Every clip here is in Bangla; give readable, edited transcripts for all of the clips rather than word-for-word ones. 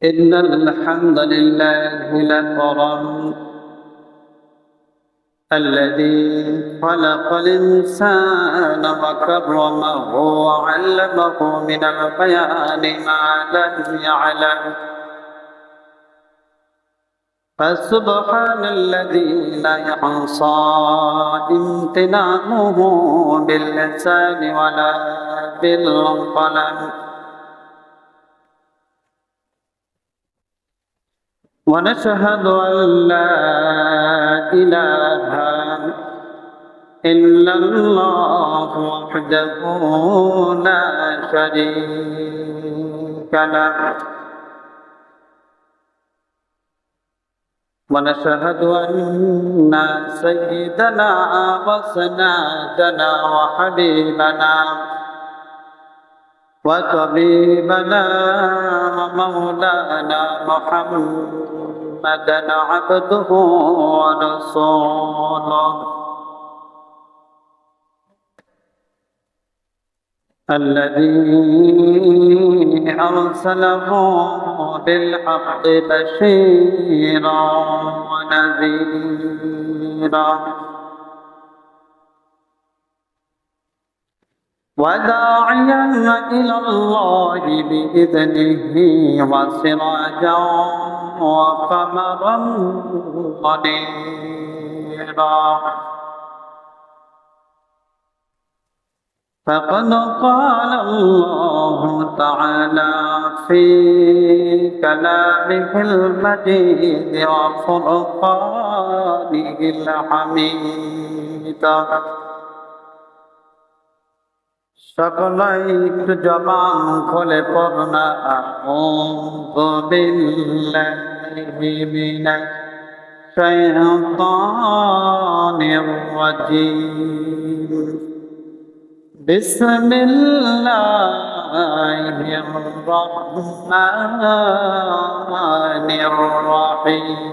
إن الحمد لله الأكرم الذي خلق الإنسان وكرمه وعلمه من البيان ما لم يعلم. فسبحان الذي لا يحصى امتنانه باللسان ولا بالقلم. ونشهد أن لا إله إلا الله وحده لا شريك له. ونشهد أن سيدنا وسندنا وحبيبنا وطبيبنا ومولانا محمدا عبده ورسوله الذي أرسله بالحق بشيرا ونذيرا وداعيا إلى الله بإذنه وسراجا وقمرا منيرا. فقد قال الله تعالى في كلامه المجيد وفرقانه الحميد. সকলাই একটু জবান খুলে পড়না আউযু বিল্লাহি মিনাশ শাইতানির রাজীম। বিসমিল্লাহির রহমানির রহিম।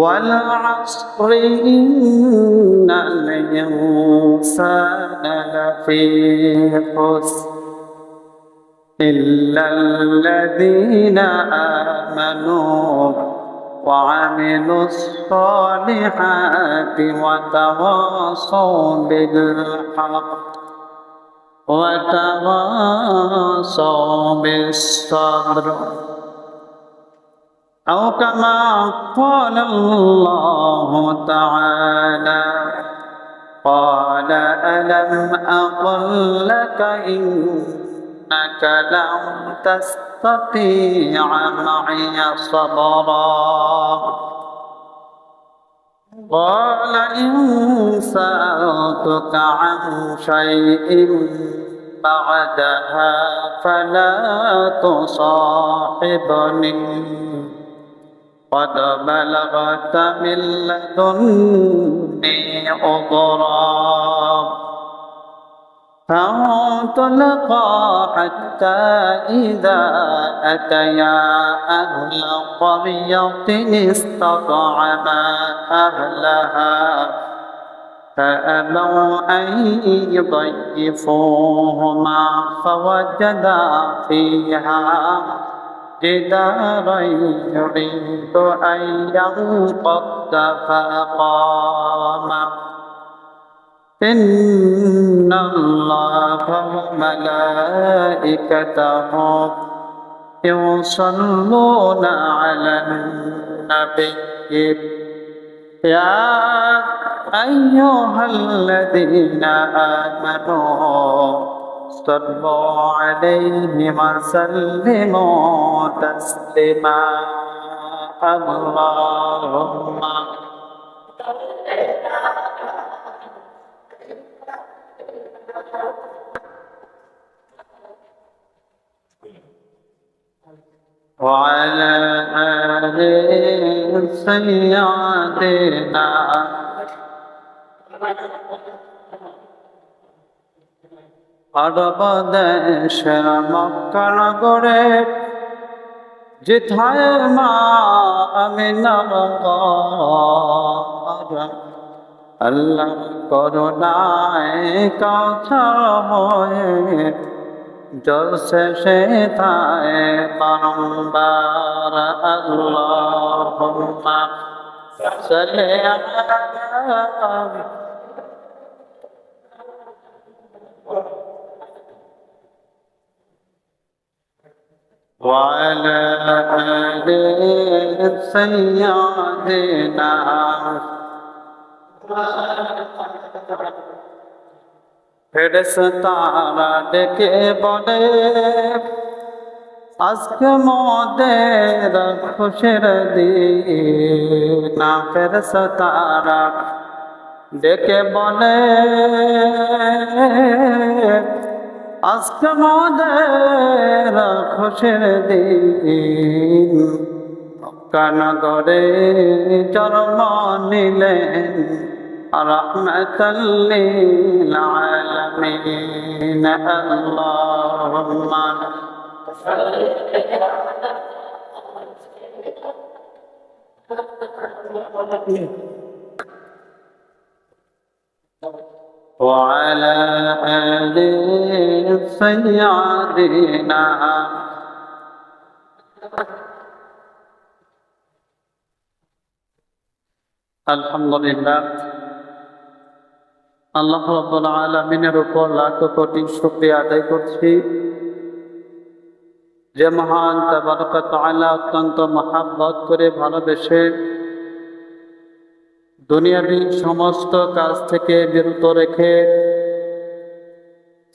والعصر إن الإنسان لفي خسر إلا الذين آمنوا وعملوا الصالحات وتواصوا بالحق وتواصوا بالصبر أو كما قال الله تعالى قال ألم أقل لك إنك لن تستطيع معي صبرا قال إن سألتك عن شيء بعدها فلا تصاحبني قد بلغت من لدني عذرا. فانطلقا حتى إذا أتيا أهل قرية استطعما أهلها فأبوا أن يضيفوهما فوجدا فيها جدارا يريد أن ينقض فأقام. إن الله وملائكته يصلون على النبي يا أيها الذين آمنوا صلوا عليه وسلموا تسليما. اللهم وعلى آل سيدنا আরব দেশের মক্কা নগরে যেথায় মা আমিনার ঘর আল্লাহ করুণায় কাছার হয়ে জলসে থায় বারংবার আল্লাহুম্মা সাল্লি আলা وعلى آل سيدنا ফেরেশতারা ডেকে বলে আজকে মোদের খুশির দিন। ফেরেশতারা ডেকে বলে আজকে মোদের খুশির দিন। কানগরে জন্ম নিলেন রাহমাতাল লিল আলামিন। আল্লাহুম্মা সাল্লি وعلى آل سيدنا আলহামদুলিল্লাহ, আল্লাহ রাব্বুল আলামিনের উপর লাখ কোটি শুকরিয়া আদায় করছি যে মহান তাবারক ওয়া তাআলা অত্যন্ত মহাব্বত করে ভালোবেসে দুনিয়াবী সমস্ত কাজ থেকে বিরত রেখে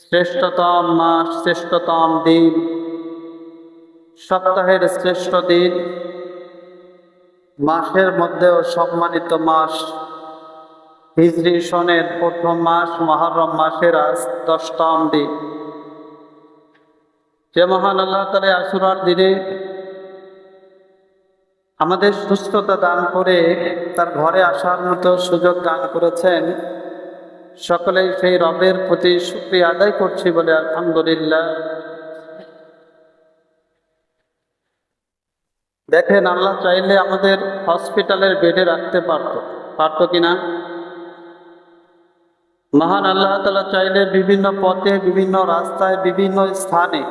শ্রেষ্ঠতম মাস, শ্রেষ্ঠতম দিন, সপ্তাহের শ্রেষ্ঠ দিন, মাসের মধ্যেও সম্মানিত মাস, হিজরি সনের প্রথম মাস মুহররম মাসের আজ 10তম দিন, যে মহান আল্লাহ তাআলা আশুরার দিনে আমাদের সুস্থতা দান করে তার ঘরে আসার মতো সুযোগ দান করেছেন। সকলেই সেই রবের প্রতি শুকরিয়া আদায় করছি বলে আলহামদুলিল্লাহ। দেখেন, আল্লাহ চাইলে আমাদের হসপিটালের বেডে রাখতে পারতো কিনা? মহান আল্লাহ তাআলা চাইলে বিভিন্ন পথে, বিভিন্ন রাস্তায়, বিভিন্ন স্থানে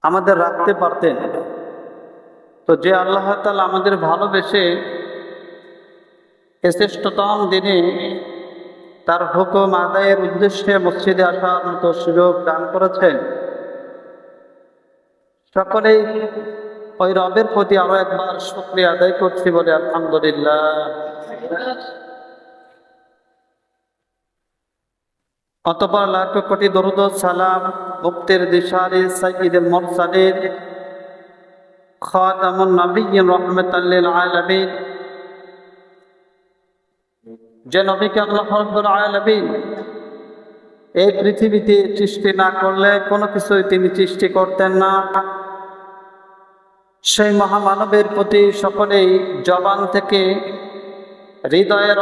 আমাদের রাখতে পারতেন। তো যে আল্লাহ তাআলা আমাদের ভালোবেসে শ্রেষ্ঠতম দিনে তার হুকুম আদায়ের উদ্দেশ্যে মসজিদে আসার মতো সুযোগ দান করেছেন, সকলেই ওই রবের প্রতি আরো একবার শুকরিয়া আদায় করছি বলে আলহামদুলিল্লাহ। অতঃপর লাখ কোটি দরুদ ও সালাম মুক্তির দিশারি সাইয়্যিদুল মুরসালিন খাতামুন নবিয়্যিন রাহমাতাল লিল আলামিন, যে নবীকে আল্লাহ রাব্বুল আলামিন এই পৃথিবীতে সৃষ্টি না করলে কোনো কিছুই তিনি সৃষ্টি করতেন না, সেই মহামানবের প্রতি সকলেই জবান থেকে, হৃদয়ের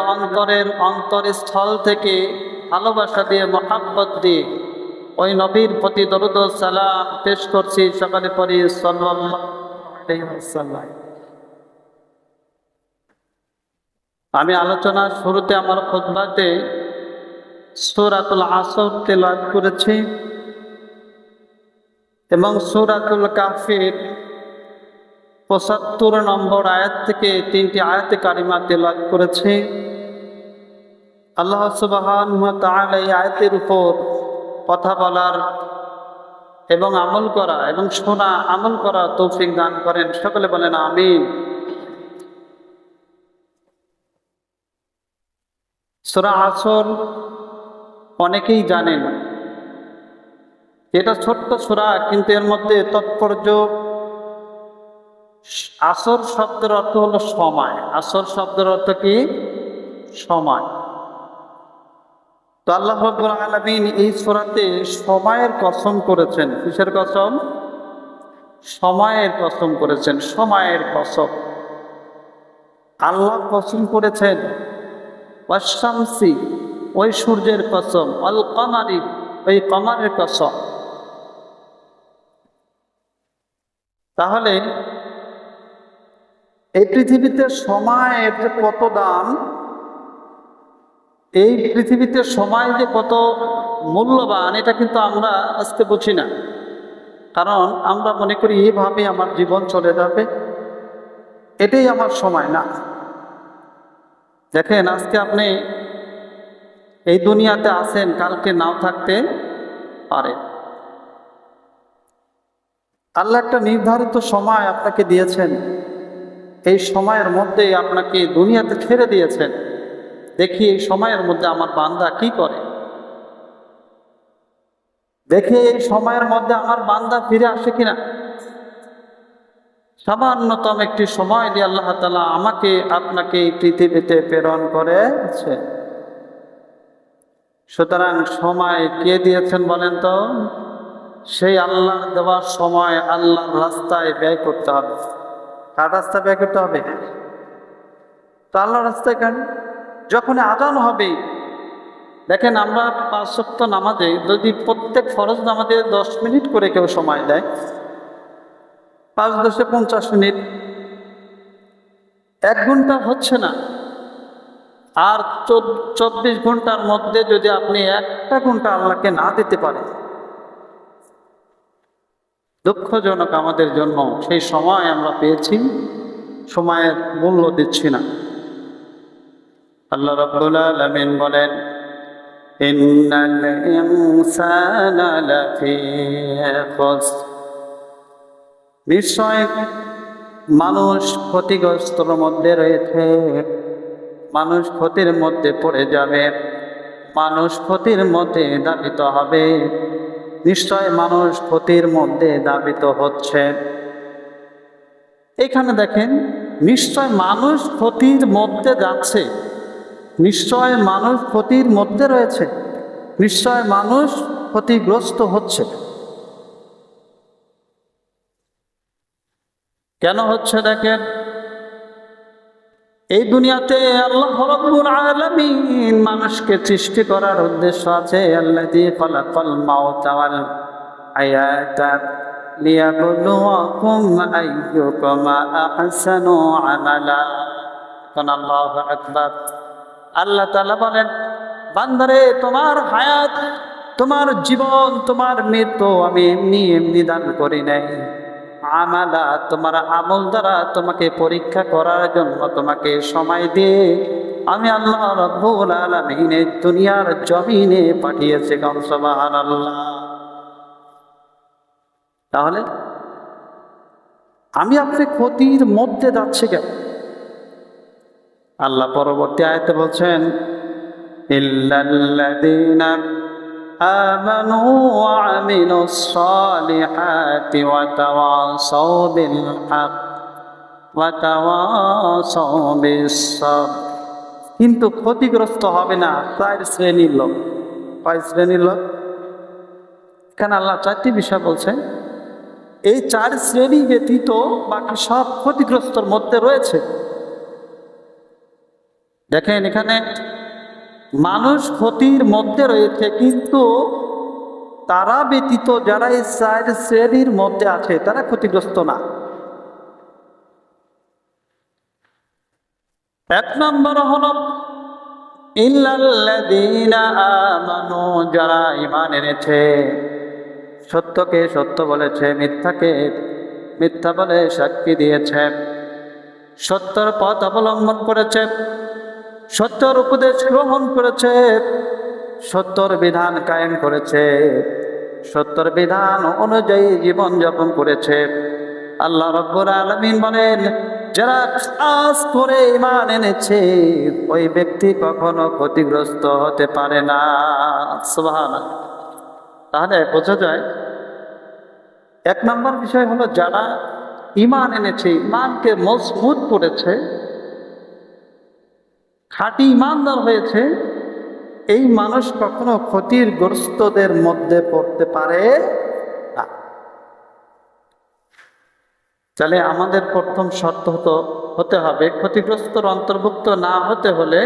অন্তরস্থল থেকে ভালোবাসা দিয়ে, মহাব্বত দিয়ে ওই নবীর প্রতি দরুদ ও সালাম পেশ করছি। সকলে পড়ি সাল্লাল্লাহু আলাইহি ওয়াসাল্লাম। আমি আলোচনার শুরুতে আমার খুতবাতে সূরাতুল আসর তেলাওয়াত করেছি এবং সূরাতুল কাহফের ৭৫ নম্বর আয়াত থেকে 3টি আয়াতে কারিমা তেলাওয়াত করেছি। আল্লাহ সুবহানাহু ওয়া তাআলা এই আয়াতের উপর কথা বলার এবং আমল করা এবং শোনা আমল করা তৌফিক দান করেন। সকলে বলেন আমিন। সূরা আসর অনেকেই জানেন, এটা ছোট্ট সূরা, কিন্তু এর মধ্যে তাৎপর্য। আসর শব্দের অর্থ হলো সময়। আসর শব্দের অর্থ কি? সময়। তো আল্লাহ রাব্বুল আলামিন এই সূরাতে সময়ের কসম করেছেন। কিসের কসম? সময়ের কসম করেছেন। সময়ের কসম আল্লাহ কসম করেছেন। ওয়াশ-শামসি, ওই সূর্যের কসম। আল কমারি, ওই কমারের কসম। তাহলে এই পৃথিবীতে সময়ের যে কত দাম, এই পৃথিবীতে সময় যে কত মূল্যবান এটা কিন্তু আমরা আজকে বুঝি না। কারণ আমরা মনে করি এইভাবে আমার জীবন চলে যাবে, এটাই আমার সময় না। দেখেন আজকে আপনি এই দুনিয়াতে আছেন, কালকে নাও থাকতে পারে। আল্লাহ একটা নির্ধারিত সময় আপনাকে দিয়েছেন, এই সময়ের মধ্যেই আপনাকে দুনিয়াতে ছেড়ে দিয়েছেন। দেখি এই সময়ের মধ্যে আমার বান্দা কি করে, দেখি এই সময়ের মধ্যে আমার বান্দা ফিরে আসে কিনা। সামান্যতম একটি সময় দিয়ে আল্লাহ তাআলা আমাকে আপনাকে এই পৃথিবীতে প্রেরণ করেছে। সুতরাং সময় কে দিয়েছেন বলেন তো? সেই আল্লাহর দেওয়ার সময় আল্লাহর রাস্তায় ব্যয় করতে হবে। কার রাস্তায় ব্যয় করতে হবে? তো আল্লাহর রাস্তায়। কেন? যখন আযান হবে, দেখেন আমরা 5 ওয়াক্ত নামাজে যদি প্রত্যেক ফরজ নামাজে 10 মিনিট করে কেউ সময় দেয়, 5 10 50 মিনিট, 1 ঘন্টা হচ্ছে না। আর 24 ঘন্টার মধ্যে যদি আপনি 1টা ঘন্টা আল্লাহকে না দিতে পারেন, দুঃখজনক আমাদের জন্য। সেই সময় আমরা পেয়েছি, সময়ের মূল্য দিচ্ছি না। আল্লাহ রাব্বুল আলামিন বলেন, ইন্নাল ইনসানা লাফি খুসর, নিশ্চয় মানুষ ক্ষতিগ্রস্তর মধ্যে রয়েছে, মানুষ ক্ষতির মধ্যে পড়ে যাবে, মানুষ ক্ষতির মধ্যে দাবিত হবে। নিশ্চয় মানুষ ক্ষতির মধ্যে দাবিত হচ্ছে। এখানে দেখেন, নিশ্চয় মানুষ ক্ষতির মধ্যে যাচ্ছে, নিশ্চয় মানুষ ক্ষতির মধ্যে রয়েছে, নিশ্চয় মানুষ ক্ষতিগ্রস্ত হচ্ছে। কেন হচ্ছে? দেখেন, এই দুনিয়াতে আল্লাহ রাব্বুল আলামিন মানুষকে সৃষ্টি করার উদ্দেশ্য আছে। আল্লাযী খালাকাল মাউতা ওয়াল হায়াতা লিয়াবলুয়াকুম আইয়ুকুম আহসানু আমালা। কোন আল্লাহু আকবার। আল্লাহ তাআলা বলেন, বান্দারে তোমার হায়াত, তোমার জীবন, তোমার মৃত্যু আমি এমনি দান করি নাই। আমালা, তোমার আমল দ্বারা তোমাকে পরীক্ষা করার জন্য তোমাকে সময় দিয়ে আমি আল্লাহ রাব্বুল আলামিন দুনিয়ার জমিনে পাঠিয়েছি। সুবহানাল্লাহ। তাহলে আমি আপনি ক্ষতির মধ্যে যাচ্ছি কেন? আল্লাহ পরবর্তী আয়াতে বলছেন, ইল্লাল্লাযীনা আমানু ওয়া আমিলুস সালিহাতি ওয়া তাওয়াসাউ বিল হক ওয়া তাওয়াসাউ বিস সাবর। কিন্তু ক্ষতিগ্রস্ত হবে না 4 শ্রেণীর লোক। 5 শ্রেণীর লোক? এখানে আল্লাহ 4টি বিষয় বলছেন। এই 4 শ্রেণী ব্যতীত বাকি সব ক্ষতিগ্রস্তর মধ্যে রয়েছে। দেখেন, এখানে মানুষ ক্ষতির মধ্যে রয়েছে, কিন্তু তারা ব্যতীত যারা এই 4 শ্রেণীর মধ্যে আছে তারা ক্ষতিগ্রস্ত না। 1 নম্বর হলো ইল্লাল্লাযীনা আমানু, যারা ঈমান এনেছে, সত্যকে সত্য বলেছে, মিথ্যাকে মিথ্যা বলে সাক্ষী দিয়েছে, সত্যের পথ অবলম্বন করেছে, সত্যের উপদেশ গ্রহণ করেছে, সত্যর বিধান কায়েম করেছে, সত্যর বিধান অনুযায়ী জীবনযাপন করেছে। আল্লাহ রাব্বুল আলামিন বলেন, যারা খাস করে ঈমান এনেছে ওই ব্যক্তি কখনো ক্ষতিগ্রস্ত হতে পারে না। সুবহানাল্লাহ। তাহলে বোঝা যায় 1 নম্বর বিষয় হলো, যারা ঈমান এনেছে, ঈমানকে মজবুত করেছে, খাঁটি ঈমানদার হয়েছে, এই মানুষ কখনো ক্ষতিগ্রস্তদের মধ্যে পড়তে পারে না। তাহলে আমাদের প্রথম শর্ত হতে হবে, ক্ষতিগ্রস্তর অন্তর্ভুক্ত না হতে হলে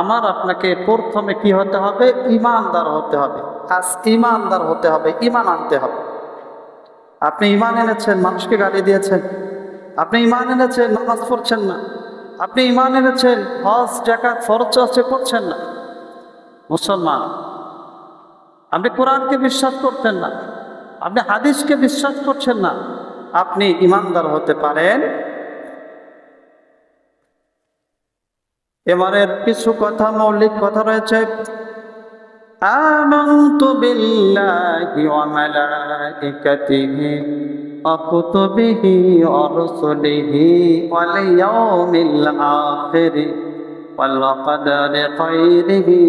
আমার আপনাকে প্রথমে কি হতে হবে? ঈমানদার হতে হবে। খাস ঈমানদার হতে হবে, ঈমান আনতে হবে। আপনি ঈমান এনেছেন, মানুষকে গালি দিয়েছেন। আপনি ঈমান এনেছেন, নামাজ পড়ছেন না। আপনি ঈমান এনেছেন, হজ যাকাত ফরজ আছে, করছেন না। মুসলমান, আপনি কোরআনকে বিশ্বাস করছেন না, আপনি হাদিসকে বিশ্বাস করছেন না, আপনি ইমানদার হতে পারেন? এবারের কিছু কথা, মৌলিক কথা রয়েছে। আমানতু বিল্লাহি ওয়া মালাইকাতিহি ওয়া কুতুবিহি ওয়া রুসুলিহি ওয়াল ইয়াউমিল আখির ওয়াল কদরি খাইরিহি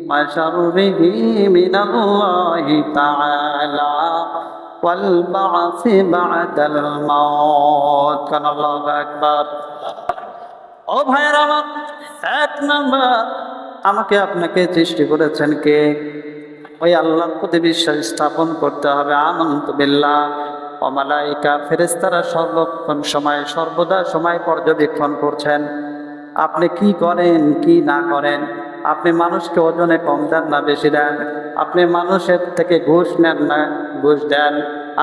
ওয়া শাররিহি মিনাল্লাহি তাআলা ওয়াল বা'সি বা'দাল মাউত। আল্লাহু আকবার। ও ভাইয়েরা আমার, এক নাম্বার, আমাকে আপনাকে সৃষ্টি করেছেন কে? ওই আল্লাহর প্রতি বিশ্বাস স্থাপন করতে হবে। আমানতু বিল্লাহ ওয়া মালাইকা, ফেরেশতারা সর্বক্ষণ সময় সর্বদা সময় পর্যবেক্ষণ করছেন আপনি কি করেন কি না করেন। আপনি মানুষকে ওজনে কম দেন না বেশি দেন, আপনি মানুষের থেকে ঘুষ নেন না ঘুষ দেন,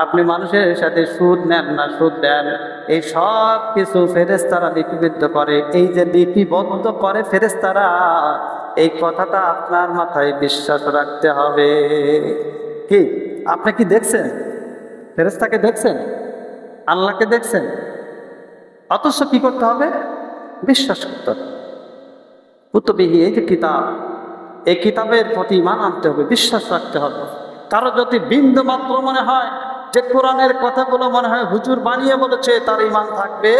আপনি মানুষের সাথে সুদ নেন না সুদ দেন, এই সব কিছু ফেরেশতারা লিপিবদ্ধ করে। এই যে লিপিবদ্ধ করে ফেরেশতারা, এই কথাটা আপনার মাথায় বিশ্বাস রাখতে হবে। কি আপনি কি দেখছেন? ফেরেশতাকে দেখছেন? আল্লাহকে দেখছেন? অথচ কি করতে হবে? বিশ্বাস করতে হবে। কুতুবিহি, এই যে কিতাব, এই কিতাবের প্রতি ঈমান আনতে হবে, বিশ্বাস রাখতে হবে। কারো যদি বিন্দু মাত্র মনে হয় যে কোরআনের কথাগুলো মনে হয় হুজুর বানিয়ে বলেছে, তার ঈমান থাকবে।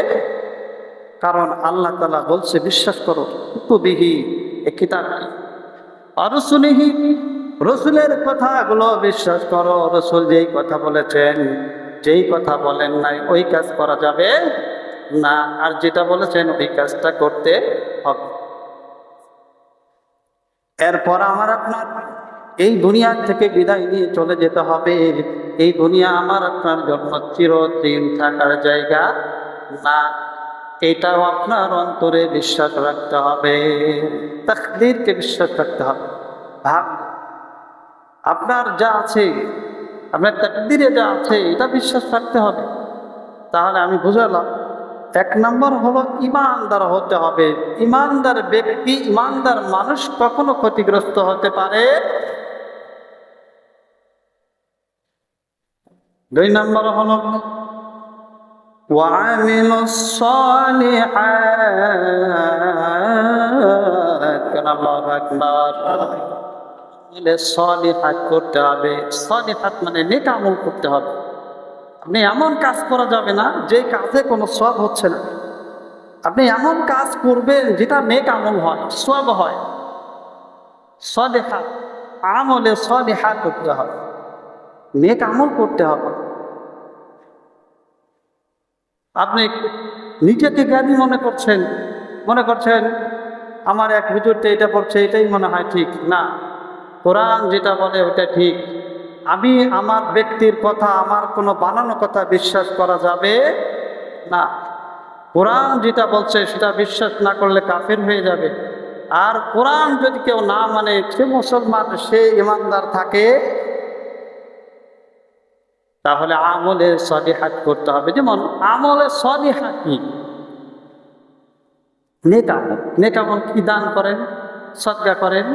কারণ আল্লাহ তাআলা বলছে বিশ্বাস করো। কুতুবিহি, এই কিতাব, আর রসুলিহি, রসুলের কথাগুলো বিশ্বাস করো। রসুল যেই কথা বলেছেন, যেই কথা বলেন নাই ওই কাজ করা যাবে না, আর যেটা বলেছেন ওই কাজটা করতে হবে। এরপর আমার আপনার এই দুনিয়া থেকে বিদায় নিয়ে চলে যেতে হবে। এই দুনিয়া আমার আপনার জন্য চিরদিন থাকার জায়গা না, এটাও আপনার অন্তরে বিশ্বাস রাখতে হবে। তাকদীরকে বিশ্বাস রাখতে হবে। ভাব আপনার যা আছে, আপনার তাকদীরে যা আছে, এটা বিশ্বাস রাখতে হবে। তাহলে আমি বুঝালাম, এক নম্বর হলো ইমানদার হতে হবে। ইমানদার ব্যক্তি, ইমানদার মানুষ কখনো ক্ষতিগ্রস্ত হতে পারে। দুই নম্বর হলো ওয়ামিলুস সালিহাত। আল্লাহু আকবার। সলিহাত করতে হবে। সলিহাত মানে নেক আমল করতে হবে। আপনি এমন কাজ করা যাবে না যে কাজে কোনো সওয়াব হচ্ছে না। আপনি এমন কাজ করবেন যেটা নেক আমল হয়, সওয়াব হয়। সলিহাত, আমলে সলিহা করতে হবে, নেক আমল করতে হবে। আপনি নিজেকে জ্ঞানী মনে করছেন আমার এক হুজুরতে এটা পড়ছে, এটাই মনে হয় ঠিক না। কোরআন যেটা বলে ওটা ঠিক। আমি আমার ব্যক্তির কথা, আমার কোনো বানানো কথা বিশ্বাস করা যাবে না। কোরআন যেটা বলছে সেটা বিশ্বাস না করলে কাফের হয়ে যাবে। আর কোরআন যদি কেউ না মানে, সে মুসলমান, সে ইমানদার থাকে, তাহলে আমলে সলিহাত করতে হবে। যেমন আমলে সলিহা কি? নেক আমল। নেক আমল কি? দান করেন, সদকা করেন,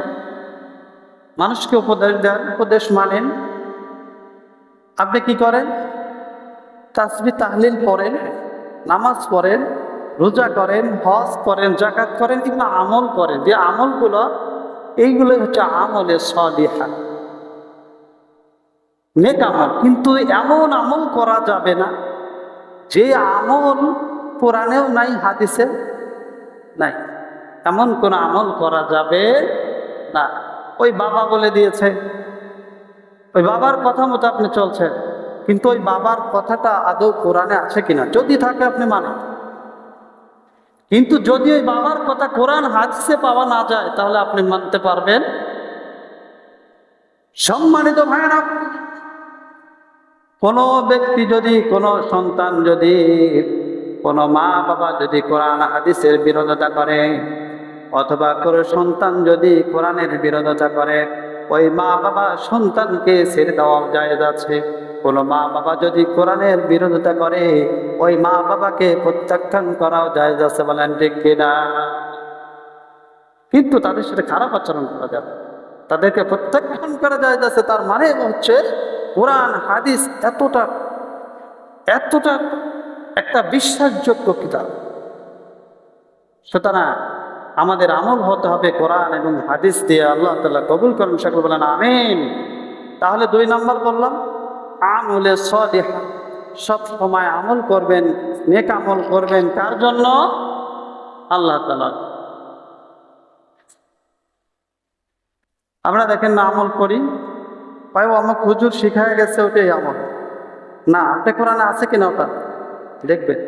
মানুষকে উপদেশ দেন, উপদেশ মানেন। আপনি কি করেন? তাসবিহ তাহলিল পড়েন, নামাজ পড়েন, রোজা করেন, হজ করেন, যাকাত করেন, এগুলো আমল করেন। যে আমলগুলো, এইগুলো হচ্ছে আমলে সলিহা, নেক আমল। কিন্তু এমন আমল করা যাবে না যে আমল কোরআনেও নাই, হাদিসে নাই। এমন কোন আমল করা যাবে না। ওই বাবা বলে দিয়েছে, ওই বাবার কথা মতো আপনি চলছেন, কিন্তু ওই বাবার কথাটা আদৌ কোরআনে আছে কিনা, যদি থাকে আপনি মানেন। কিন্তু যদি ওই বাবার কথা কোরআন হাদিসে পাওয়া না যায়, তাহলে আপনি মানতে পারবেন? সম্মানিত ভাইরা, কোনো ব্যক্তি যদি, কোনো সন্তান যদি, কোনো মা বাবা যদি কোরআন হাদিসের বিরোধিতা করে, অথবা কোনো সন্তান যদি কোরআনের বিরোধিতা করে, ওই মা বাবা সন্তানকে ছেড়ে দেওয়া জায়েজ আছে। কোনো মা বাবা যদি কোরআনের বিরোধিতা করে, ওই মা বাবাকে প্রত্যাখ্যান করাও জায়েজ আছে। বলেন ঠিক কিনা? কিন্তু তাদের সাথে খারাপ আচরণ করা যাবে। তাদেরকে প্রত্যাখ্যান করা যাইতেছে, তার মানে হচ্ছে কোরআন হাদিস এতটা এতটা একটা বিশ্বাসযোগ্য কিতাব। সুতরাং আমাদের আমল হতে হবে কোরআন এবং হাদিস দিয়ে। আল্লাহ তাআলা কবুল করেন, সকলে বলেন আমিন। তাহলে 2 নম্বর বললাম আমলে সালিহ, সব সময় আমল করবেন, নেক আমল করবেন। কার জন্য? আল্লাহ তাআলা। আমরা দেখেন না আমল করি, ভাই আমাকে হুজুর শিখায় গেছে ওটাই আমল। না, আপনি কোরআনে আছে কিনা ওটা দেখবেন।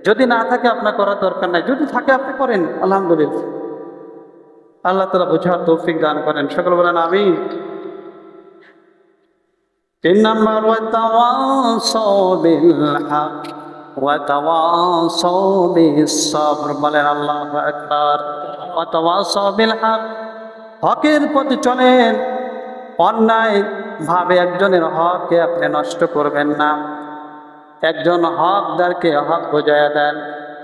যদি না থাকে আপনার করার দরকার নাই, যদি থাকে আপনি করেন, আলহামদুলিল্লাহ। আল্লাহ তাআলা বোঝার তৌফিক দান করেন, সকলে বলেন আমিন। 3 নম্বর ওয়াতাওয়াসাউ বিল হক ওয়াতাওয়াসাউ বিস সবর, বলেন আল্লাহু আকবার। ওয়াতাওয়াসাউ বিল হক, হকের পথে চলেন, অন্যায় ভাবে একজনের হককে আপনি নষ্ট করবেন না। একজন হকদারকে হক বোঝাইয়া দেন,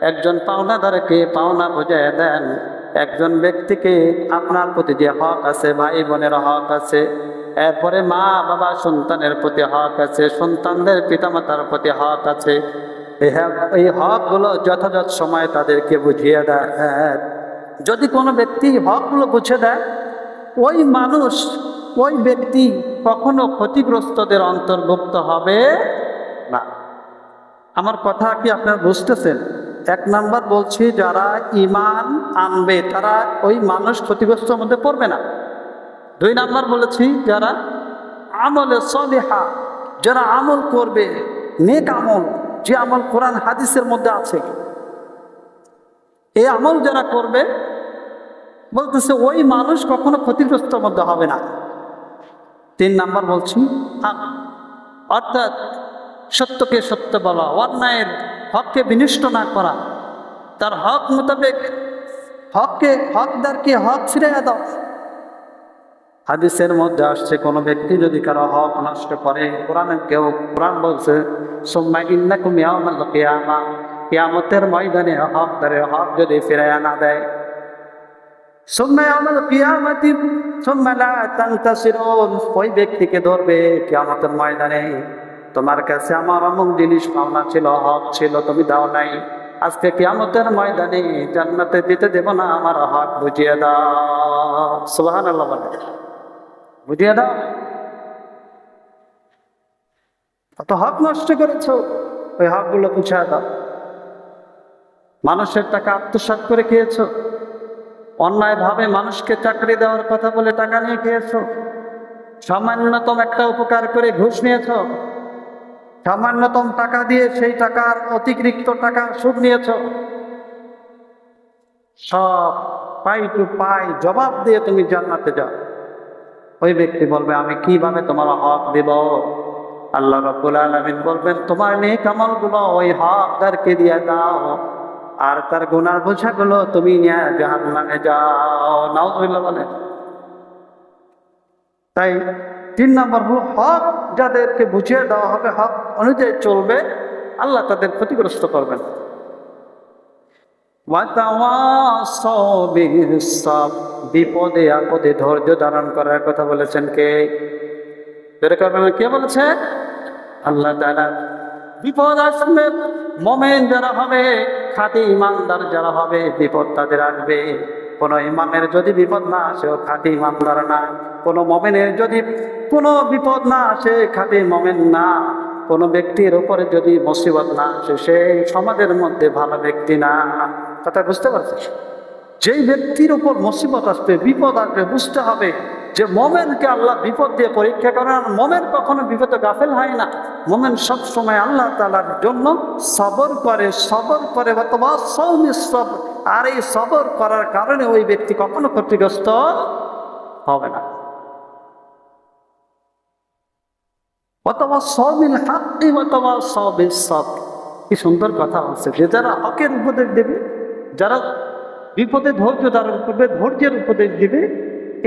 একজন পাওনাদারকে পাওনা বোঝাইয়া দেন। একজন ব্যক্তিকে আপনার প্রতি যে হক আছে, ভাই বোনের হক আছে, এরপরে মা বাবা সন্তানের প্রতি হক আছে, সন্তানদের পিতামাতার প্রতি হক আছে, এই হকগুলো যথাযথ সময় তাদেরকে বুঝিয়ে দেয়। যদি কোনো ব্যক্তি হকগুলো বুঝে দেয়, ওই মানুষ, ওই ব্যক্তি কখনো ক্ষতিগ্রস্তদের অন্তর্ভুক্ত হবে না। আমার কথা কি আপনারা বুঝতেছেন? 1 নাম্বার বলছি, যারা ঈমান আনবে তারা ওই মানুষ ক্ষতিগ্রস্তের মধ্যে পড়বে না। 2 নাম্বার বলেছি, যারা আমলে সলিহা, যারা আমল করবে, নেক আমল, যে আমল কোরআন হাদিসের মধ্যে আছে, এই আমল যারা করবে, বলতেছে ওই মানুষ কখনো ক্ষতিগ্রস্তের মধ্যে হবে না। 3 নাম্বার বলছি হক, অর্থাৎ সত্যকে সত্য বলা, অন্যায়ের হককে বিনষ্ট না করা, তার হক মোতাবেক হকদারকে হক ফিরিয়ে দাও। হাদিসের মধ্যে আসছে, কোনো ব্যক্তি যদি কারো হক নষ্ট করে, কোরআন বলছে সুম্মা ইন্নাকুম ইয়াউমাল কিয়ামা, কিয়ামতের ময়দানে হকদারের হক যদি ফিরিয়ে না দেয়, সুম্মা ইয়াউমাল কিয়ামাতি সুম্মা লা তানতাসিরুন, ওই ব্যক্তিকে ধরবে কিয়ামতের ময়দানে, তোমার কাছে আমার অমুক জিনিস পাওনা ছিল, হক ছিল, তুমি দাও নাই, আজকে কিয়ামতের ময়দানে জান্নাতে দিতে দেব না, আমার হক বুঝিয়ে দাও। সুবহানাল্লাহ, বলে বুঝিয়ে দাও। কত হক নষ্ট করেছো, ওই হকগুলো বুঝিয়ে দাও। মানুষের টাকা আত্মসাৎ করে খেয়েছো, অন্যায়ভাবে মানুষকে চাকরি দেওয়ার কথা বলে টাকা নিয়ে খেয়েছো, সামান্যতম একটা উপকার করে ঘুষ নিয়েছো, সামান্যতম টাকা দিয়ে সেই টাকার অতিরিক্ত টাকা সুদ নিয়েছো, সব পাই টু পাই জবাব দিয়ে তুমি জান্নাতে যাও। ওই ব্যক্তি বলবে আমি কিভাবে তোমার হক দেব? আল্লাহ রাব্বুল আলামিন বলবেন তোমার নেক আমলগুলো ওই হকদারকে দিয়ে দাও, আর তার গুনার বোঝাগুলো তুমি নিয়ে জাহান্নামে যাও। নাউযুবিল্লাহ বলে। তাই 3 নম্বর হলো হক যাদেরকে বুঝিয়ে দেওয়া হবে, হক অনুযায়ী চলবে, আল্লাহ তাদের ক্ষতিগ্রস্ত করবেন। ওয়াতাওয়াসাউ বিস সাবর, বিপদে আপদে ধৈর্য ধারণ করার কথা বলেছেন কে? কে বলেছে? আল্লাহ তাআলা। বিপদ আসবে, মুমিন যারা হবে, খাঁটি ইমানদার যারা হবে, বিপদ তাদের আসবে। কোনো ইমামের যদি বিপদ না আসে, ও খাঁটি ইমানদার না। কোনো মুমিনের যদি কোনো বিপদ না আসে, খাঁটি মুমিন না। কোনো ব্যক্তির উপরে যদি মুসিবত না আসে, সে সমাজের মধ্যে ভালো ব্যক্তি না। কথা বুঝতে পারছিস? যেই ব্যক্তির উপর মুসিবত আসবে, বিপদ আসবে, বুঝতে হবে যে মুমিনকে আল্লাহ বিপদ দিয়ে পরীক্ষা করেন। মুমিন কখনো বিপদে গাফেল হয় না। মুমিন সব সময় আল্লাহ তাআলার জন্য সবর করে ওয়াতাওয়াসাউ বিস সবর, আর এই সবর করার কারণে ওই ব্যক্তি কখনো ক্ষতিগ্রস্ত হবে না। ওয়াতাওয়াসাউ বিল হাক্কি ওয়াতাওয়াসাউ বিস সবর, কি সুন্দর কথা বলছে যে যারা হকের উপদেশ দেবে, যারা বিপদে ধৈর্য ধারণ করবে, ধৈর্যের উপদেশ দিবে,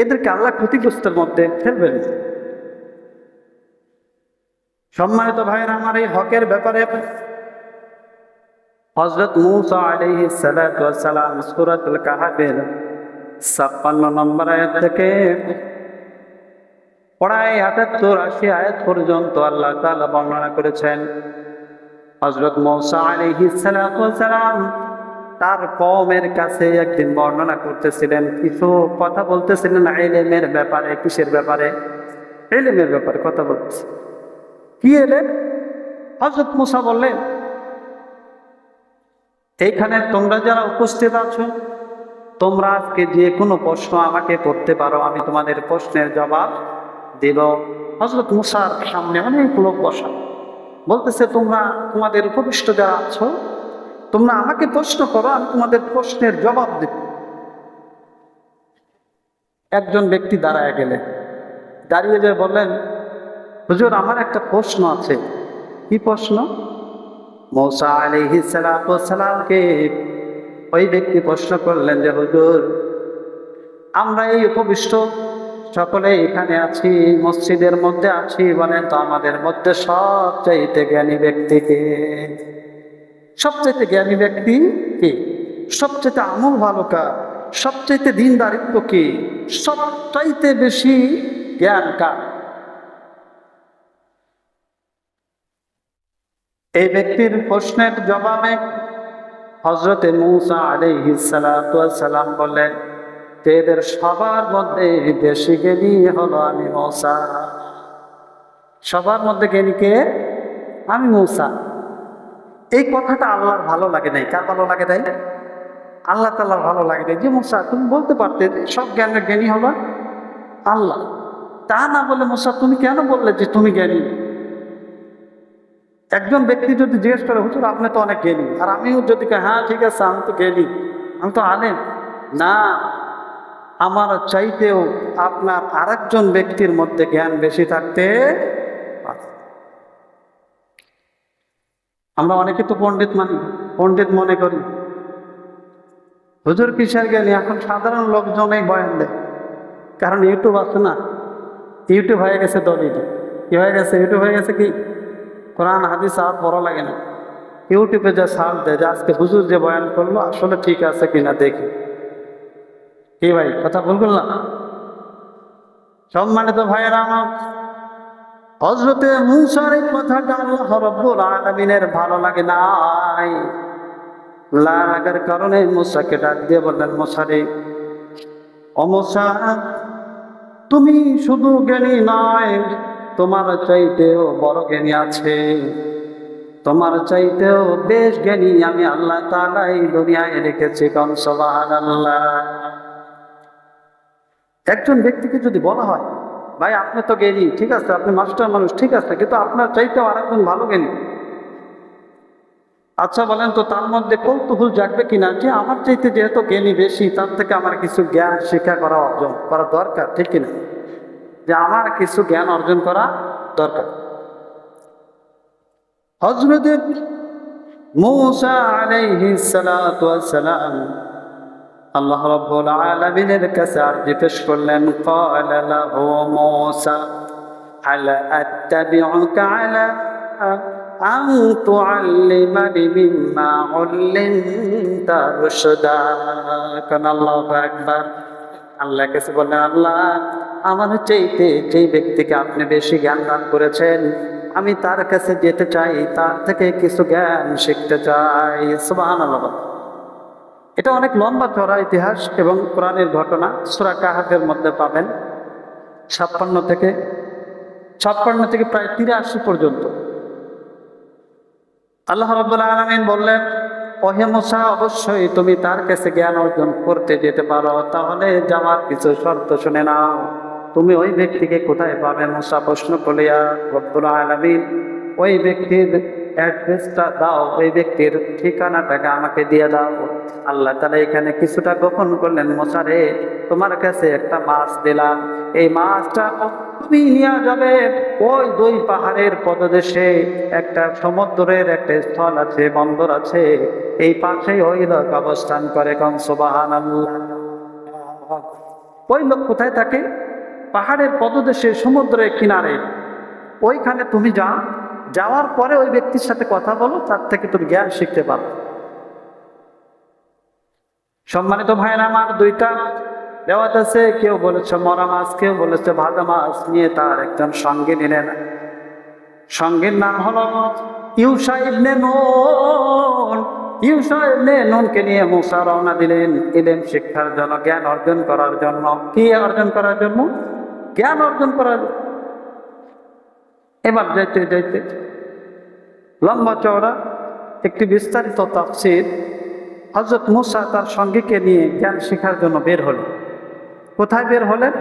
এদেরকে আল্লাহ ক্ষতিগ্রস্তের মধ্যে ফেলবেন। সম্মানিত ভাইয়েরা আমার, এই হকের ব্যাপারে হযরত মূসা আলাইহিস সালাতু ওয়াস সালাম সূরাতুল কাহফের 56 নম্বর আয়াত থেকে প্রায় ৭৮-৮০ আয়াত পর্যন্ত আল্লাহ তাআলা বর্ণনা করেছেন। হযরত মূসা আলাইহিস সালাম তার কওমের কাছে একদিন বর্ণনা করতেছিলেন, কিছু কথা বলতেছিলেন ইলমের ব্যাপারে। কিসের ব্যাপারে? ইলমের ব্যাপারে কথা বলতেছে। কি এলেম? হযরত মূসা বললেন, এইখানে তোমরা যারা উপস্থিত আছো, তোমরা আজকে যে কোনো প্রশ্ন আমাকে করতে পারো, আমি তোমাদের প্রশ্নের জবাব দেব। হযরত মূসার সামনে অনেক লোক বসা, বলতেছে তোমরা তোমাদের উপবিষ্ট যারা আছো, তোমরা আমাকে প্রশ্ন করো, আমি তোমাদের প্রশ্নের জবাব দেব। একজন ব্যক্তি দাঁড়ায় গেলেন, দাঁড়িয়ে যেয়ে বললেন, হুজুর আমার একটা প্রশ্ন আছে। কি প্রশ্ন? মূসা আলাইহিস সালামকে ওই ব্যক্তি প্রশ্ন করলেন যে হুজুর, আমরা এই উপবিষ্ট সকলে এখানে আছি, মসজিদের মধ্যে আছি, বলেন তো আমাদের মধ্যে সবচাইতে জ্ঞানী ব্যক্তিকে? সবচাইতে জ্ঞানী ব্যক্তি কি? সবচাইতে আমল ভালো কার? সবচাইতে দিনদারিত্ব কি? সবচাইতে বেশি জ্ঞান কার? এই ব্যক্তির প্রশ্নের জবাবে হযরতে মূসা আলাইহিস সালাম বললেন যে এদের সবার মধ্যে বেশি জ্ঞানী হলো আমি মূসা। সবার মধ্যে জ্ঞানী কে? আমি মূসা। এই কথাটা আল্লাহর ভালো লাগে নাই। কার ভালো লাগে নাই? আল্লাহ তাআলার ভালো লাগে নাই। যে মূসা তুমি বলতে পারতে যে সব জ্ঞানের জ্ঞানী হলো আল্লাহ, তা না বলে মূসা তুমি কেন বললে যে তুমি জ্ঞানী? একজন ব্যক্তি যদি জিজ্ঞেস করে হুজুর আপনি তো অনেক জ্ঞানী, আর আমিও যদি হ্যাঁ ঠিক আছে আমি তো জ্ঞানী, আমি তো আলেম, না, আমার চাইতেও আপনার আরেকজন ব্যক্তির মধ্যে জ্ঞান বেশি থাকতে পারে। আমরা অনেকে তো পণ্ডিত মানি, পণ্ডিত মনে করি, হুজুর কিসের জ্ঞানী? এখন সাধারণ লোকজনেই বয়ান দেয়, কারণ ইউটিউব আছে না, ইউটিউব হয়ে গেছে দলিল। কি হয়ে গেছে? ইউটিউব হয়ে গেছে কি? কোরআন হাদিস আর বড় লাগে না, ইউটিউবে যা সার্চ দেয় যে আজকে হুজুর যে বয়ান করলো আসলে ঠিক আছে কিনা দেখি। কি ভাই কথা ভুল করলাম? সম্মানিত ভাইয়েরা আমার, হযরতে মূসার এই কথাটা আল্লাহ রাব্বুল আলামিনের ভালো লাগে নাই। লাগার কারণে মূসাকে ডাক দিয়ে বললেন, মূসা রে, ও মূসা, তুমি শুধু জ্ঞানী নয়, তোমার চাইতেও বড় জ্ঞানী আছে, তোমার চাইতেও বেশ জ্ঞানী আমি আল্লাহ তাআলা এই দুনিয়ায় রেখেছি। কোন সুবহানাল্লাহ। একজন ব্যক্তিকে যদি বলা হয় ভাই আপনি তো জ্ঞানী, ঠিক আছে, আপনি মাস্টার মানুষ, ঠিক আছে, কিন্তু আপনার চাইতেও আরেকজন ভালো জ্ঞানী, আচ্ছা বলেন তো তার মধ্যে কৌতূহল জাগবে কিনা যে আমার চাইতে যেহেতু জ্ঞানী বেশি, তার থেকে আমার কিছু জ্ঞান শিক্ষা করা অর্জন করা দরকার, ঠিক কিনা? যে আমার কিছু জ্ঞান অর্জন করা দরকার। হযরতে মূসা আলাইহিস সালাম আল্লাহ রাব্বুল আলামিনের কাছে আরজি পেশ করলেন, ক্বালা লাহু মূসা আলা আত্তাবিউকা আলা আন তুআল্লিমানি মিম্মা উল্লিমতা রুশদা। কান আল্লাহু আকবার। আল্লাহ কাছে বললেন, আল্লাহ আমার চাইতে যেই ব্যক্তিকে আপনি বেশি জ্ঞান দান করেছেন, আমি তার কাছে যেতে চাই, তার থেকে কিছু জ্ঞান শিখতে চাই। সুবহানাল্লাহ। এটা অনেক লম্বা চড়া ইতিহাস এবং কোরআনের ঘটনা। সূরা কাহাফের মধ্যে পাবেন 56 থেকে প্রায় 83 পর্যন্ত। আল্লাহ রাব্বুল আলামিন বললেন, ওহে মূসা, অবশ্যই তুমি তার কাছে জ্ঞান অর্জন করতে যেতে পারো, তাহলে যাওয়ার কিছু শর্ত শুনে নাও। তুমি ওই ব্যক্তিকে কোথায় পাবে? মূসা প্রশ্ন করলে, ইয়া রাব্বুল আলামিন, ওই ব্যক্তির অ্যাড্রেসটা দাও, ওই ব্যক্তির ঠিকানাটাকে আমাকে দিয়ে দাও। আল্লাহ তাআলা এখানে কিছুটা গোপন করলেন, মূসা রে, তোমার কাছে একটা মাছ দিলাম, এই মাছটা তুমি নিয়ে যাবে ওই দুই পাহাড়ের পদদেশে একটা সমুদ্রের একটা স্থল আছে, বন্দর আছে, এই পাশেই ওই লোক অবস্থান করে। কোন সুবহানাল্লাহ। ওই লোক কোথায় থাকে? পাহাড়ের পদদেশে, সমুদ্রের কিনারে। ওইখানে তুমি যাও, যাওয়ার পরে ওই ব্যক্তির সাথে কথা বলো, তার থেকে তুমি জ্ঞান শিখতে পারো। সম্মানিত ভাইয়েরা আমার, দুইটা রেওয়াত আছে কেউ বলেছে মরা মাছ, কেউ বলেছে ভাজা মাছ নিয়ে তার একজন সঙ্গী নিলেন। সঙ্গীর নাম হলো ইউশা ইবনে নুন। ইউশা ইবনে নুনকে নিয়ে মুসা রওনা দিলেন ইলম শিক্ষার জন্য, জ্ঞান অর্জন করার জন্য। কি অর্জন করার জন্য? জ্ঞান অর্জন করার জন্য। এবার যাইতে যাইতে লম্বা চওড়া একটি বিস্তারিত তাফসীর, হযরত মুসা তার সঙ্গীকে নিয়ে জ্ঞান শেখার জন্য বের হলেন। কোথায় বের হলেন?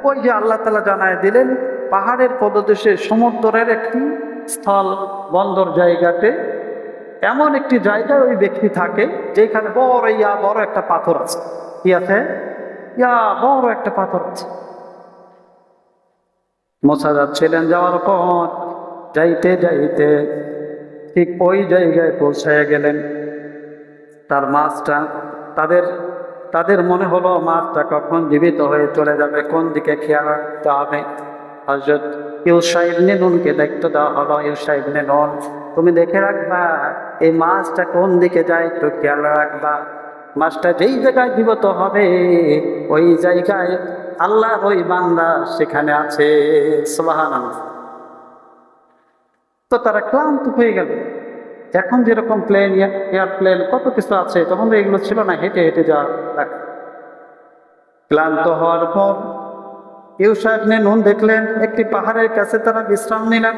ওই যে আল্লাহ তাআলা জানায় দিলেন পাহাড়ের পদদেশে সমুদ্রের একটি স্থল বন্দর জায়গাতে, এমন একটি জায়গায় ওই ব্যক্তি থাকে যেখানে বড় একটা পাথর আছে। কি আছে? বড় একটা পাথর আছে। মুসা যাচ্ছিলেন, যাওয়ার পর যাইতে যাইতে ঠিক ওই জায়গায় পৌঁছায় গেলেন। তার মাছটা তাদের মনে হলো মাছটা কখন জীবিত হয়ে চলে যাবে, কোন দিকে খেয়াল রাখতে হবে। হযরত ইউশা ইবনে নুনকে দায়িত্ব দেওয়া হলো, ইউশা ইবনে নুন তুমি দেখে রাখবা এই মাছটা কোন দিকে যায়, একটু খেয়াল রাখবা। মাছটা যেই জায়গায় জীবিত হবে ওই জায়গায় আল্লাহর ওই বান্দা সেখানে আছে। সুবহানাল্লাহ। তো তারা ক্লান্ত হয়ে গেল। এখন যেরকম প্লেন, এয়ারপ্লেন, কত কিছু আছে, তখন তো এগুলো ছিল না, হেঁটে হেঁটে যাওয়া লাগতো। ক্লান্ত হওয়ার পর ইউশা ইবনে নুন দেখলেন একটি পাহাড়ের কাছে তারা বিশ্রাম নিলেন।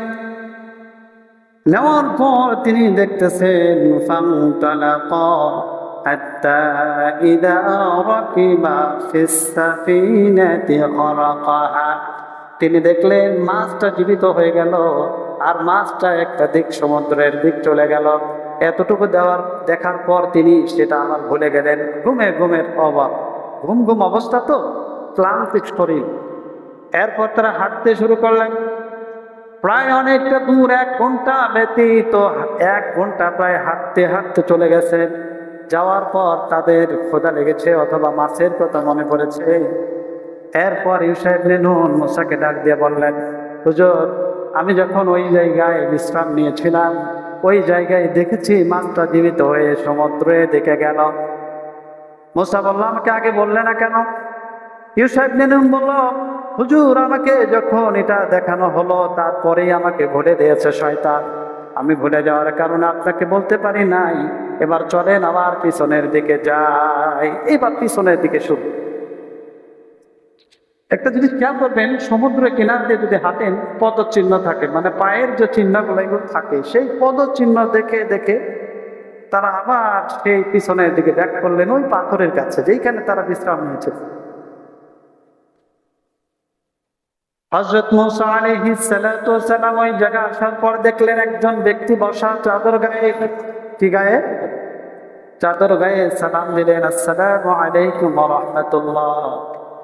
নেওয়ার পর তিনি দেখতেছেন ফান্তালাকা হাত্তা ইযা রাকিবা ফিস সাফিনাতি গরাকাহা। তিনি দেখলেন মাছটা জীবিত হয়ে গেল, আর মাছটা একটা দিক সমুদ্রের দিক চলে গেল। এতটুকু দেখার পর তিনি সেটা আবার ভুলে গেলেন। ঘুমের অভাব, ঘুম অবস্থা, তো ক্লান্ত শরীর। এরপর তারা হাঁটতে শুরু করলেন। প্রায় অনেকটা দূর, 1 ঘন্টা ব্যতীত, 1 ঘন্টা প্রায় হাঁটতে হাঁটতে চলে গেছে। যাওয়ার পর তাদের ক্ষুধা লেগেছে অথবা মাছের কথা মনে পড়েছে। এরপর ইউশা ইবনে নুন মুসাকে ডাক দিয়ে বললেন, হুজুর আমি যখন ওই জায়গায় বিশ্রাম নিয়েছিলাম ওই জায়গায় দেখেছি মাছটা জীবিত হয়ে সমুদ্রে দিকে গেল। মুসা বলল, আমাকে আগে বললে না কেন? ইউশা ইবনে নুন বলল, হুজুর আমাকে যখন এটা দেখানো হলো তারপরেই আমাকে ভুলে দিয়েছে শয়তান। আমি ভুলে যাওয়ার কারণে আপনাকে বলতে পারি নাই। এবার চলেন আবার পিছনের দিকে যাই। এবার পিছনের দিকে শুরু। একটা জিনিস খেয়াল করবেন, সমুদ্রের কিনার দিয়ে যদি হাঁটেন পদচিহ্ন থাকে, মানে পায়ের যে চিহ্নগুলো এগুলো থাকে, সেই পদচিহ্ন দেখে দেখে তারা আবার সেই পিছনের দিকে ব্যাক করলেন ওই পাথরের কাছে যেইখানে তারা বিশ্রাম নিয়েছে। হযরত মুসা আলাইহিস সালাতু ওয়াস সালাম ওই জায়গা আসার পর দেখলেন একজন ব্যক্তি বসা, চাদর গায়ে। কি গায়ে? চাদর গায়ে। সালাম দিলেন, আসসালামু আলাইকুম ওয়া রাহমাতুল্লাহ।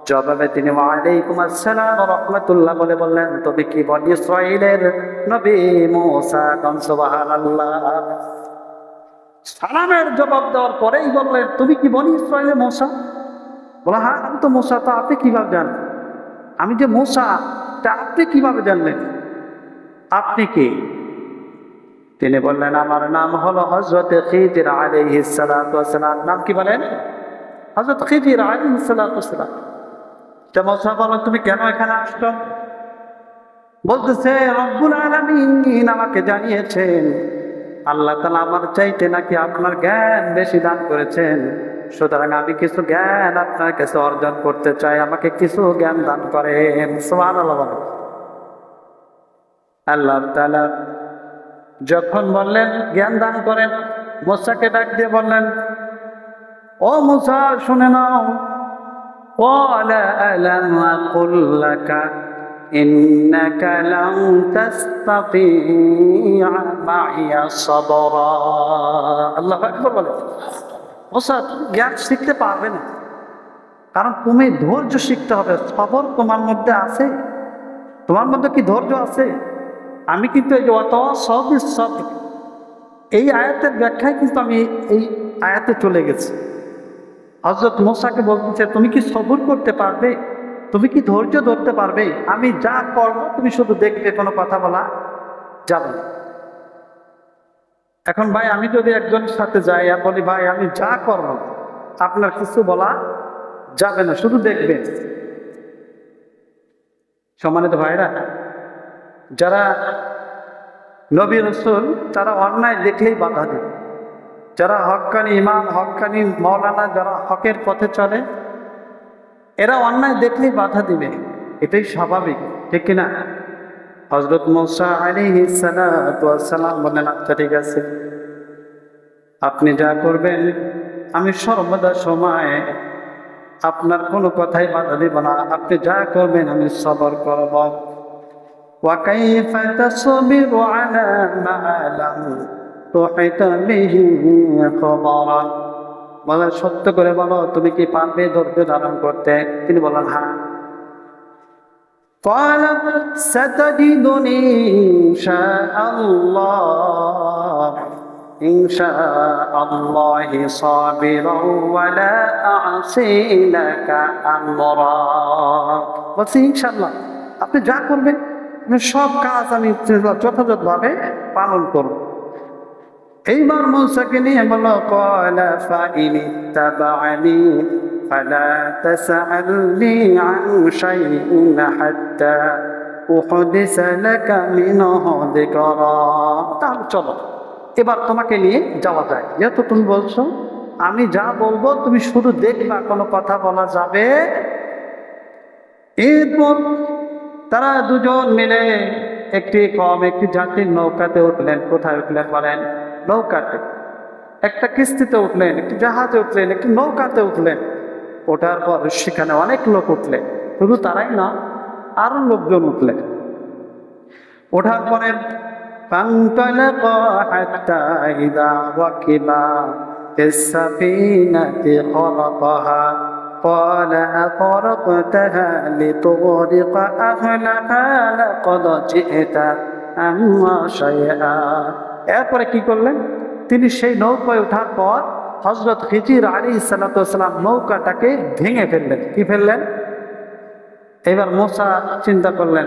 জবাবে তিনি ওয়া আলাইকুম আসসালাম ওয়া রাহমাতুল্লাহ বলে বললেন, তুমি কি বনি ইসরাঈলের নবী মুসা? কোন সুবহানাল্লাহ। সালামের জবাব দেওয়ার পরেই বললেন, তুমি কি বনি ইসরাঈলের মুসা? বলা, হ্যাঁ আমি তো মুসা। তা আপনি কিভাবে জানেন? আমি যে মুসা তা আপনি কিভাবে জানলেন? আপনি কি? তিনি বললেন, আমার নাম হলো হযরত খিদির আলাইহিস সালাতু ওয়াস সালাম। নাম কি বলেন? হযরত খিদির আলাইহিস সালাতু ওয়াস সালাম। তা মুসা বলল, তুমি কেন এখানে আসছো? বলতেছে, রব্বুল আলামিন আমাকে জানিয়েছেন আল্লাহ তাআলা আমার চাইতে নাকি আপনার জ্ঞান বেশি দান করেছেন, সুতরাং আমি কিছু জ্ঞান আপনার কাছে অর্জন করতে চাই, আমাকে কিছু জ্ঞান দান করেন। সুবহানাল্লাহ। আল্লাহ তাআলা যখন বললেন জ্ঞান দান করেন, মুসাকে ডাক দিয়ে বললেন, ও মুসা শুনে নাও। ক্বালা আলাম আকুল লাকা ইন্নাকা লান তাসতাতিআ মাইয়া সাবরা। আল্লাহু আকবার বলে, মুসা জ্ঞান শিখতে পারবে না, কারণ তুমি ধৈর্য শিখতে হবে। সবর তোমার মধ্যে আছে? তোমার মধ্যে কি ধৈর্য আছে? আমি কিন্তু এই যে সব এই আয়াতের ব্যাখ্যায় কিন্তু আমি এই আয়াতে চলে গেছি। হযরত মুসাকে বলতেছে, তুমি কি সবর করতে পারবে? তুমি কি ধৈর্য ধরতে পারবে? আমি যা করবো তুমি শুধু দেখবে, কোনো কথা বলা যাবে না। এখন ভাই আমি যদি একজনের সাথে যাই আর বলি, ভাই আমি যা করবো আপনার কিছু বলা যাবে না, শুধু দেখবেন। সম্মানিত ভাইরা, যারা নবী রাসূল তারা অন্যায় দেখলেই বাধা দেবে। যারা হক্কানি ইমাম, হক্কানি মাওলানা, যারা হকের পথে চলে, এরা অন্যায় দেখলেই বাধা দিবে, এটাই স্বাভাবিক, ঠিক কিনা? হযরত মূসা আলাইহিস সালাতু ওয়াস সালাম বলেন, আচ্ছা ঠিক আছে, আপনি যা করবেন আমি সর্বদা সময় আপনার কোনো কথাই বাধা দিব না, আপনি যা করবেন আমি সবর করব। ওয়া কাইফা তাসবিরু আলা মা লাম তুহিত বিহি খবরা, বলে সত্য করে বলো তুমি কি পারবে ধৈর্য ধারণ করতে? তিনি বললেন হ্যাঁ। قال ستجدني إن شاء الله إن شاء الله صابرا ولا أعصي لك أمرا, বলছি ইনশাআল্লাহ আপনি যা করবেন আমি সব কাজ আমি যথাযথভাবে পালন করব। এইবার মূসাকে নিয়ে বলল, ক্বালা ফাইন ইত্তাবা'নি ফালা তাসআলনি আন শাইইন হাত্তা উহদিসা লাকা মিনহু যিকরা। তাহলে চলো এবার তোমাকে নিয়ে যাওয়া যায়, যেহেতু তুমি বলছো আমি যা বলবো তুমি শুধু দেখবা, কোনো কথা বলা যাবে। এরপর তারা দুজন মিলে একটি জাতির নৌকাতে উঠলেন। কোথায় উঠলেন বলেন? নৌকাতে, একটা কিস্তিতে উঠলেন, একটি জাহাজে উঠলেন, একটি নৌকাতে উঠলেন। ওঠার পর সেখানে অনেক লোক উঠলেন, শুধু তারাই না আরো লোকজন উঠলেন। ওঠার পরে فانطلقا حتى إذا ركبا في السفينة خرقها قال أخرقتها لتغرق أهلها لقد جئت أمرا شيئا। এরপরে কি করলেন? তিনি সেই নৌকায় ওঠার পর হযরত খিজির আলাইহিস সালাতু ওয়াস সালাম নৌকাটাকে ভেঙে ফেললেন। কি ফেললেন? এবার মূসা চিন্তা করলেন,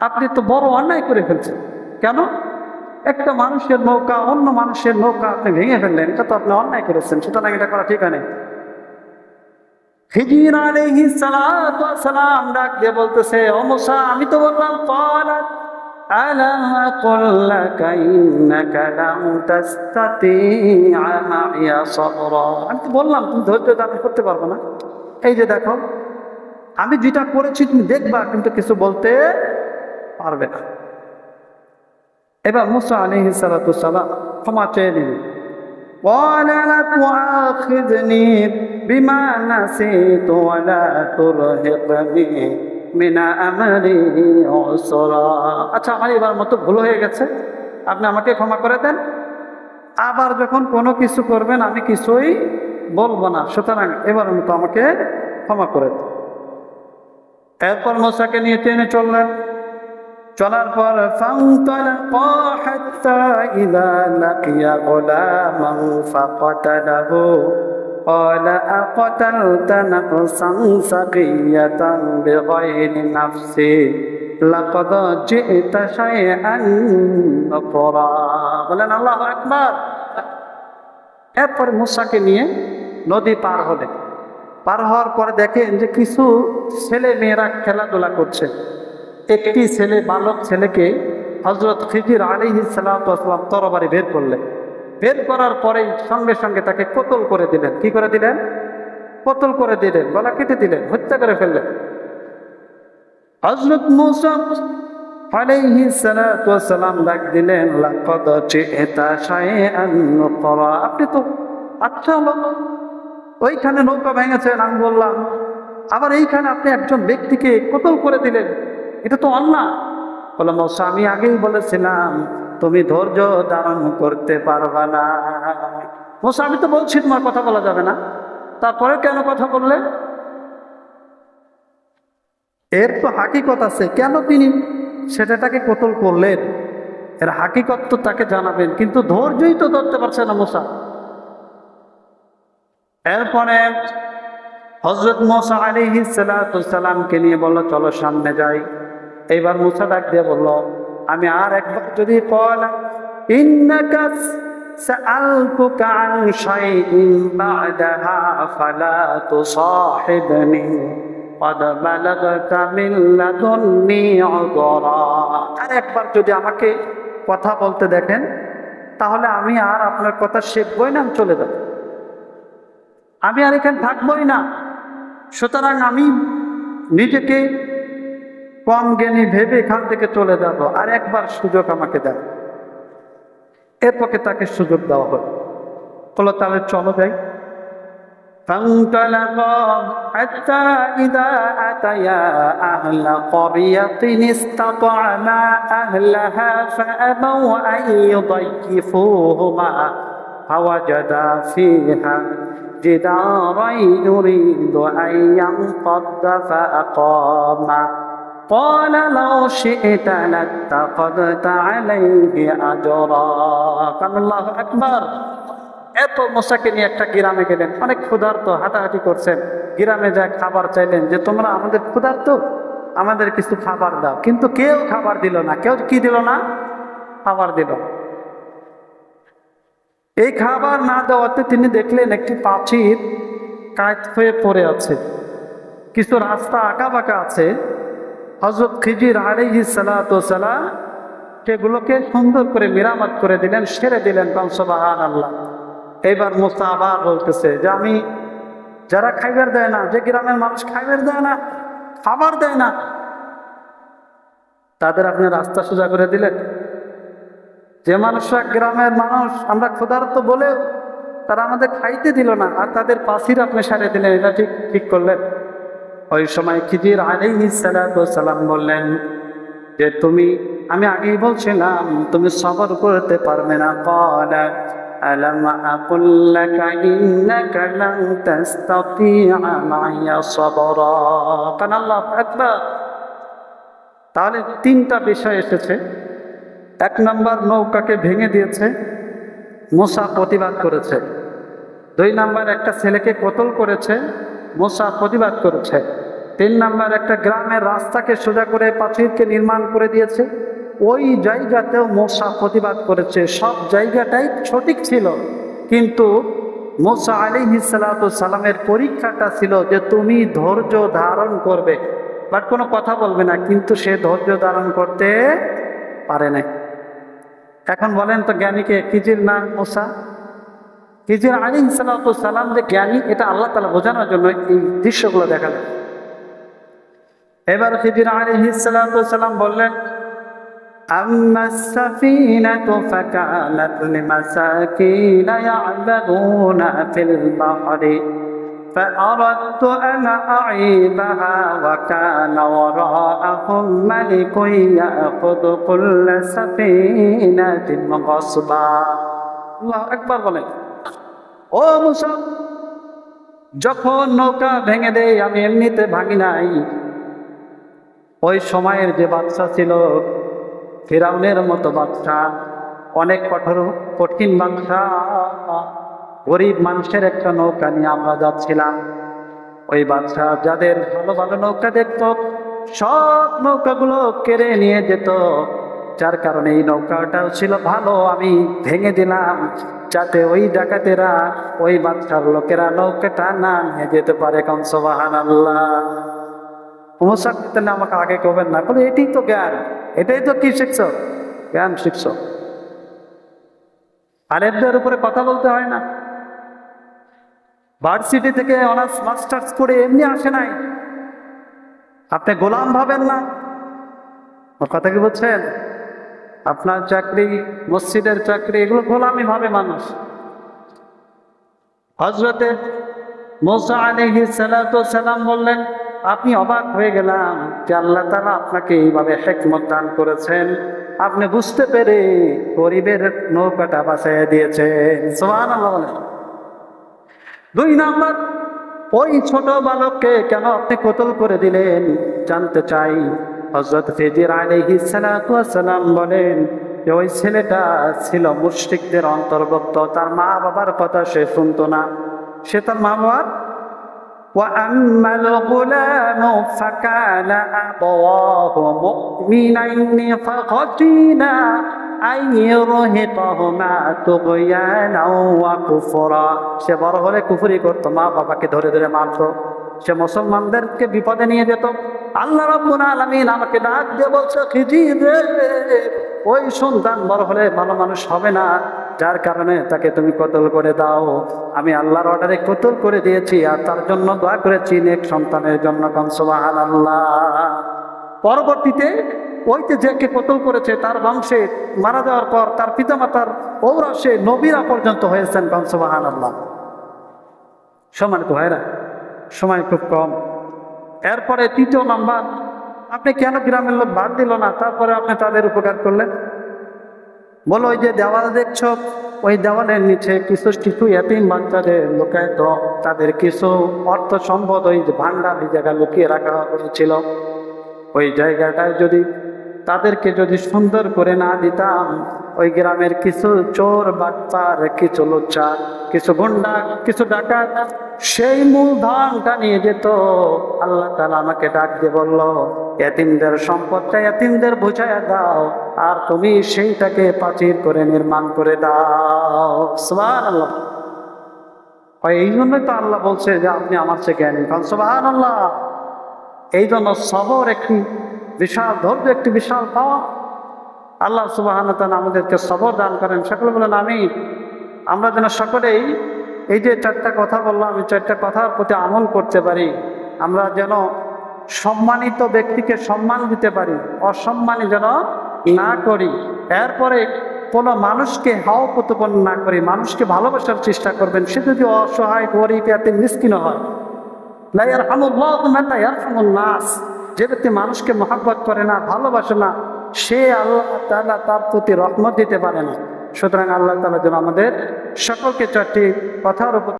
আপনি তো বড় অন্যায় করে ফেলছেন। কেন? একটা মানুষের নৌকা অন্য মানুষের নৌকা আপনি ভেঙে ফেললেন, এটা তো আপনি অন্যায় করেছেন, সুতরাং এটা করা ঠিক নেই। খিজির আলাইহিস সালাতু ওয়াস সালাম ডাক দিয়ে বলতেছে, ও মূসা আমি তো বললাম ক্বালাত আলা কুল লাকা ইন্নাকা লাম তাসতাতিআ মাইয়া সাবরা, আমি তো বললাম তুমি ধৈর্য ধারণ করতে পারবে না। এই যে দেখো আমি যেটা করেছি তুমি দেখবা, কিন্তু কিছু বলতে পারবে না। এবার মূসা আলাইহিস সালাতু ওয়াস সালাম ক্ষমা চেয়ে নিলেন। قال لا تؤاخذني بما نسيت ولا ترهقني من أمري عسرا, আচ্ছা আমার এবার মতো ভুল হয়ে গেছে, আপনি আমাকে ক্ষমা করে দেন। আবার যখন কোনো কিছু করবেন আমি কিছুই বলবো না, সুতরাং এবার মতো আমাকে ক্ষমা করে দেন। এরপর মূসাকে নিয়ে টেনে চললেন। চলার পর ফান্তালাকা হাত্তা ইযা লাকিয়া গুলামান ফাকাতালাহু ক্বালা আকাতালতা নাফসান সাকিয়াতান বিগাইরি নাফসি লাকাদ জি'তা শাইআন নাকরা, বলেন আল্লাহু আকবার। এরপর মূসাকে নিয়ে নদী পার হলেন। পার হওয়ার পরে দেখেন যে কিছু ছেলে মেয়েরা খেলাধুলা করছে। একটি ছেলে, বালক ছেলেকে হযরত খিজির আলাইহিস সালাতু ওয়াস সালাম তরবারি বের করলেন। বের করার পরেই সঙ্গে সঙ্গে তাকে কতল করে দিলেন। কি করে দিলেন? কতল করে দিলেন, গলা কেটে দিলেন, হত্যা করে ফেললেন। হযরত মূসা আলাইহিস সালাতু ওয়াস সালাম ডাক দিলেন, লাকাদ জি'তা শাইআন নুকরা, আপনি তো আচ্ছা লোক, ওইখানে নৌকা ভেঙেছেন আমি বললাম, আবার এইখানে আপনি একজন ব্যক্তিকে কতল করে দিলেন, এটা তো অন্যায়। বলে মূসা আমি আগেই বলেছিলাম তুমি ধৈর্য ধারণ করতে পারবা না। মূসা আমি তো বলছি তোমার কথা বলা যাবে না, তারপরে কেন কথা বললে? এর তো হাকিকত আছে, কেন তিনি সেটাকে কতল করলেন এর হাকিকত তো তাকে জানাবেন, কিন্তু ধৈর্যই তো ধরতে পারছে না মূসা। এরপরে হযরত মূসা আলাইহিস সালাতু ওয়াস সালামকে নিয়ে বলল চলো সামনে যাই। এইবার মূসা ডাক দিয়ে বলল, আমি আর একবার যদি ক্বালা ইন্নাকা سألتك عن شيء بعدها فلا تصاحبني قد بلغت من لدني عذرا। আর একবার যদি আমাকে কথা বলতে দেখেন তাহলে আমি আর আপনার কথা শিখবই না, আমি চলে যাব, আমি আর এখানে থাকবই না। সুতরাং আমি নিজেকে কম জ্ঞানী ভেবে এখান থেকে চলে যাব, আর একবার সুযোগ আমাকে দেন। এরপরে তাকে সুযোগ দেওয়া হলো, বলো তাহলে চলো যাই। فانطلقا حتى إذا أتيا أهل قرية استطعما أهلها فأبوا أن يضيفوهما فوجدا فيها جدارا يريد أن ينقض فأقاما قال لو شئت لاتخذت عليه أجرا। قال الله أكبر। এত মুসাকে নিয়ে একটা গ্রামে গেলেন, অনেক ক্ষুধার্ত, হাঁটাহাঁটি করছেন, গ্রামে যা খাবার চাইলেন যে তোমরা আমাদের ক্ষুধার্ত, আমাদের কিছু খাবার দাও, কিন্তু কেউ খাবার দিল না। কেউ কি দিল না? খাবার দিল। এই খাবার না দেওয়াতে তিনি দেখলেন একটি প্রাচীর কাত হয়ে পড়ে আছে, কিছু রাস্তা আঁকা বাঁকা আছে। হযরত খিজির আলাইহিস সালাতু ওয়াস সালাম সেগুলোকে সুন্দর করে মেরামত করে দিলেন, সেরে দিলেন। সুবহানাল্লাহ। এইবার মুসা আবার বলতেছে যে আমি যারা খাইবার দেয় না, যে গ্রামের মানুষ খাইবার দেয় না, খাবার দেয় না, তাদের আপনি রাস্তা সোজা করে দিলেন। যে মানুষরা গ্রামের মানুষ আমরা ক্ষুধার্ত বলে তারা আমাদের খাইতে দিল না, আর তাদের পাশির আপনি সারে দিলেন, এটা ঠিক করলেন? ওই সময় খিজির আলাইহিস সালাতু ওয়াস সালাম বললেন যে আমি আগেই বলছিলাম তুমি সবর করতে পারবে না। ক্বালা আলাম আকুল লাকা ইন্নাকা লান তাসতাতিআ মাইয়া সাবরা। কান আল্লাহু আকবার। তাহলে তিনটা বিষয় এসেছে। এক নম্বর, নৌকাকে ভেঙে দিয়েছে, মুসা প্রতিবাদ করেছে। দুই নম্বর, একটা ছেলেকে কতল করেছে, মুসা প্রতিবাদ করেছে। তিন নম্বর, একটা গ্রামের রাস্তাকে সোজা করে প্রাচীরকে নির্মাণ করে দিয়েছে, ওই জায়গাতেও মুসা প্রতিবাদ করেছে। সব জায়গাটাই সঠিক ছিল, কিন্তু মুসা আলাইহিস সালাতু ওয়াস সালামের পরীক্ষাটা ছিল যে তুমি ধৈর্য ধারণ করবে, বাট কোনো কথা বলবে না। কিন্তু সে ধৈর্য ধারণ করতে পারে নাই। এখন বলেন তো জ্ঞানীকে, খিজির না মুসা? খিজির আলাইহিস সালাতু ওয়াস সালাম যে জ্ঞানী, এটা আল্লাহ তাআলা বোঝানোর জন্য এই দৃশ্যগুলো দেখালেন। এবার খিজির আলাইহিস সালাতু ওয়াস সালাম বললেন আম্মাস সাফিনাতু ফাকানাত লিমাসাকিন ইয়া'বাদুনা ফিল বাহরি فأردت أن أعيبها وكان وراءهم ملك يأخذ كل سفينة غصبا। আল্লাহু আকবার বলেন। ও মুসা, যখন নৌকা ভেঙে দেয় আমি এমনিতে ভাঙি নাই। ওই সময়ের যে বাদশা ছিল ফিরাউনের মতো বাদশা, অনেক কঠিন বাদশা, গরিব মানুষের একটা নৌকা নিয়ে আমরা যাচ্ছিলাম। ওই বাদশা যাদের ভালো ভালো নৌকা দেখত সব নৌকাগুলো কেড়ে নিয়ে যেত, যার কারণে এই নৌকাটাও ছিল ভালো, আমি ভেঙে দিলাম যাতে ওই ডাকাতেরা, ওই বাদশার লোকেরা নৌকাটা না নিয়ে যেতে পারে। কারণ সুবহানাল্লাহ। মুসা তাহলে আমাকে আগে কবেন না, বলে এটাই তো জ্ঞান, এটাই তো কি শিখছ? জ্ঞান শিখছ। আলেমদের উপরে কথা বলতে হয় না। ভার্সিটি থেকে অনার্স মাস্টার্স করে এমনি আসে নাই, আপনি গোলাম ভাবেন না। ওর কথা কি বলছেন? আপনার চাকরি, মসজিদের চাকরি, এগুলো গোলামি ভাবে মানুষ। হযরতে মুসা আলাইহিস সালাতু ওয়াস সালাম বললেন আপনি অবাক হয়ে গেলাম যে আল্লাহ তাআলা আপনাকে এইভাবে হিকমত দান করেছেন, আপনি বুঝতে পেরে গরিবের নৌকাটা বাঁচিয়ে দিয়েছেন। সুবহানাল্লাহ বলেন। দুই নাম্বার, ওই ছোট বালককে কেন আপনি কতল করে দিলেন জানতে চাই। হযরত খিজির আলাইহিস সালাতু ওয়াস সালাম বলেন যে ওই ছেলেটা ছিল মুশরিকদের অন্তর্ভুক্ত, তার মা বাবার কথা সে শুনতো না, সে তার মা বাবার وأما الغلام فكان أبواه مؤمنين فخشينا আইয়ুরহিকাহুমা তুগয়ানাও ওয়া কুফরা। সে বড় হলে কুফরি করতো, মা বাবাকে ধরে ধরে মারতো, সে মুসলমানদেরকে বিপদে নিয়ে যেত। আল্লাহ রাব্বুল আলামিন আমাকে ডাক দিয়ে বলছে, খিজির রে, ওই সন্তান বড় হলে ভালো মানুষ হবে না, যার কারণে তাকে তুমি কতল করে দাও। আমি আল্লাহর অর্ডারে কতল করে দিয়েছি, আর তার জন্য দোয়া করেছি নেক সন্তানের জন্য। সুবহানাল্লাহ। পরবর্তীতে ওই যে যাকে কতল করেছে তার বংশে মারা যাওয়ার পর তার পিতামাতার ঔরসে নবীরা পর্যন্ত হয়েছেন। সুবহানাল্লাহ। সম্মানিত ভাইরা, সময় খুব কম। এরপরে তৃতীয় নাম্বার, আপনি কেন গ্রামের লোক বাদ দিল না, তারপরে আপনি তাদের উপকার করলেন? বলো, ওই যে দেওয়াল দেখছো, ওই দেওয়ালের নিচে কিছু কিছু এতিম বাচ্চাদের লুকায়, তো তাদের কিছু অর্থ সম্পদ ওই যে ভান্ডার, এই জায়গায় লুকিয়ে রাখা হয়েছিল। ওই জায়গাটায় যদি তাদেরকে যদি সুন্দর করে না দিতাম, ওই গ্রামের কিছু চোর বাটপার, কিছু লুচ্চা, কিছু গুন্ডা, কিছু ডাকাত সেই মূলধনটা নিয়ে যেত। আল্লাহ তাআলা আমাকে ডাক দিয়ে বলল, এতিমদের সম্পদটা এতিমদের বুঝাইয়া দাও, আর তুমি সেইটাকে প্রাচীর করে নির্মাণ করে দাও। সুবহানাল্লাহ। এই জন্যই তো আল্লাহ বলছে যে আপনি আমার চেয়ে জ্ঞানী। সুবহানাল্লাহ। এই জন্য সবর একটি বিশাল ধৈর্য, একটি বিশাল পাওয়া। আল্লাহ সুবহানাহু ওয়া তাআলা আমাদেরকে সবর দান করেন। সকলে বলেন আমিন। আমরা যেন সকলেই এই যে চারটা কথা বললাম, এই চারটা কথার প্রতি আমল করতে পারি। আমরা যেন সম্মানিত ব্যক্তিকে সম্মান দিতে পারি, অসম্মানী যেন না করি। এরপরে কোনো মানুষকে হাও প্রতিপন্ন না করি, মানুষকে ভালোবাসার চেষ্টা করবেন। সে যদি অসহায়, গরিব, এতে মিসকিন হয়, লা ইয়ারহামুল্লাহু মান লা ইয়ারহামুন নাস, যে ব্যক্তি মানুষকে মহব্বত করে না, ভালোবাসে না, সে আল্লাহ তাআলা তার প্রতি রহমত দিতে পারে না। সুতরাং আল্লাহ তাআলা যেন আমাদের সকলকে চারটি কথার উপর